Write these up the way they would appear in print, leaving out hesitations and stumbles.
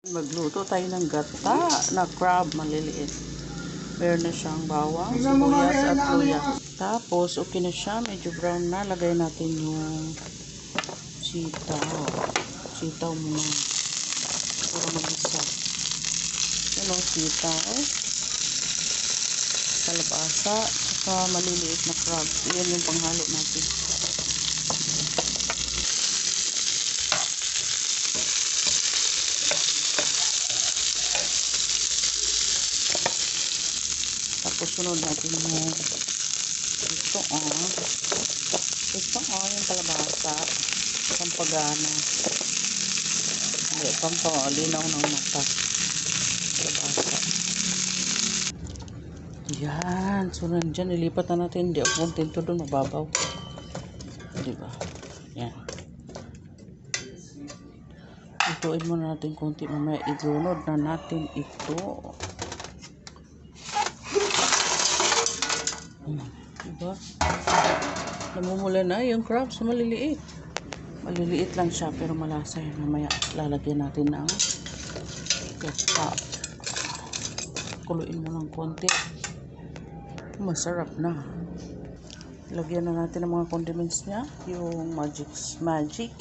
Magluto tayo ng gata na crab maliliit. Meron na siyang bawang, sibuyas at luya. Tapos, okay na siya. Medyo brown na. Lagay natin yung sitaw. Sitaw muna. Para mag-isa. Yan o, sitaw. Kalabasa. Saka maliliit na crab. Yan yung panghalo natin. Tapos sunod natin yung ito yung kalabasa, pampagana, hindi, pampalinaw ng mata, kalabasa. Yan, sunod dyan, ilipat na natin, hindi ako kontento doon, mababaw, diba, yan. Ituin muna natin konti, mamaya idunod na natin ito. Diba? Namumula na yung crabs, maliliit. Maliliit lang siya pero malasa yun. Mamaya lalagyan natin ng gata. Kuluin mo ng konti. Masarap na. Lagyan na natin ng mga condiments niya. Yung magic.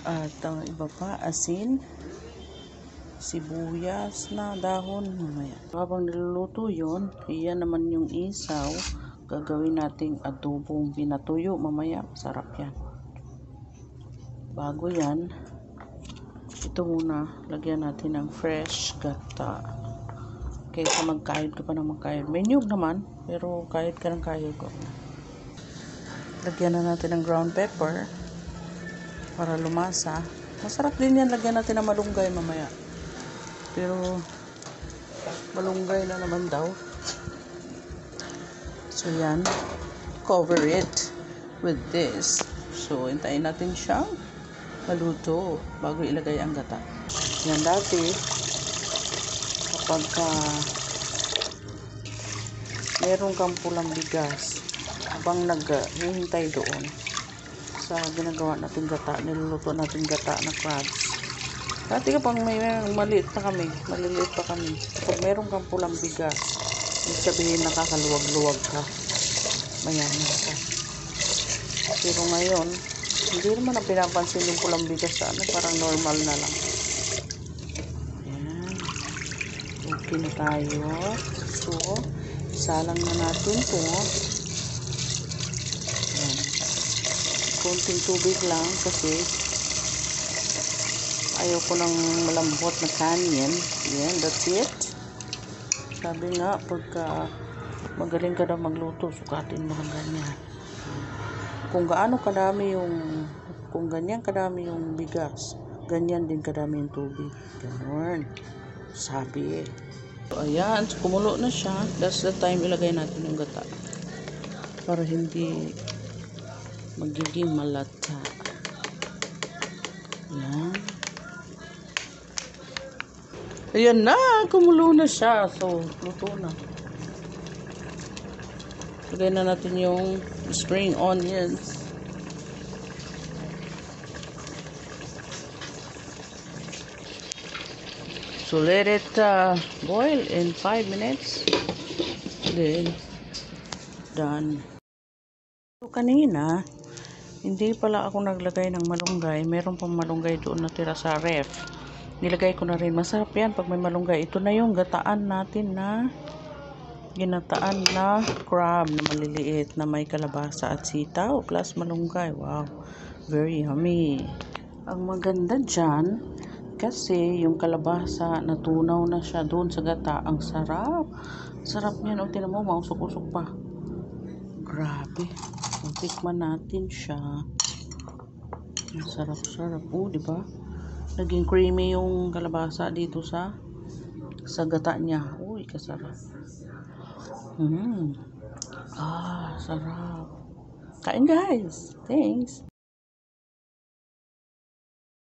At ang iba pa, asin. Sibuyas na dahon mamaya. Habang niluluto yun, iyan naman yung isaw. Gagawin nating adobong pinatuyo mamaya. Masarap yan. Bago yan, ito muna, lagyan natin ng fresh gata. Kaysa magkayod ka pa ng magkayod. May niyog naman, pero kayod ka ng kayod ko. Lagyan na natin ng ground pepper para lumasa. Masarap din yan, lagyan natin ng malunggay mamaya. Pero malunggay na naman daw. So yan, cover it with this. So hintayin natin siyang maluto bago ilagay ang gata. Yan, dati kapag meron kang pulang bigas habang naghihintay doon sa ginagawa natin gata, niluluto natin gata na crabs. Dati kapag may maliliit pa kami, kapag meron kang pulang bigas, ibig sabihin nakakaluwag-luwag ka, mayaman ka. Pero ngayon, hindi naman na pinapansin yung pulang bigas sa parang normal na lang. Ayan. Okay na tayo. So, isalang na natin ito. Ayan. Konting tubig lang kasi ayaw ko ng malambot na kanyen. Yan, that's it. Sabi nga, pagka magaling ka daw magluto, sukatin mo ng ganyan. Kung gaano kadami yung, kung ganyan kadami yung bigas, ganyan din kadami yung tubig. Ganun. Sabi eh. So, ayan, so, kumulo na siya. That's the time ilagay natin yung gata. Para hindi magiging malata. Ayan. Ayan na, kumulo na siya. So, luto na. Lagay na natin yung spring onions. So, let it boil in 5 minutes. Then, done. So, kanina, hindi pala ako naglagay ng malunggay. Meron pang malunggay doon na tira sa ref. Nilagay ko na rin. Masarap yan pag may malunggay. Ito na yung gataan natin na ginataan na crab na maliliit na may kalabasa at sitaw plus malunggay. Wow, very yummy. Ang maganda dyan kasi yung kalabasa natunaw na siya doon sa gata. Ang sarap. Sarap niyan. O, tinan mo, mausok-usok pa. Grabe. Tikman natin siya. Ang sarap-sarap. O, diba? Naging creamy yung kalabasa dito sa gata niya. Uy, kasarap. Sarap. Kain guys. Thanks.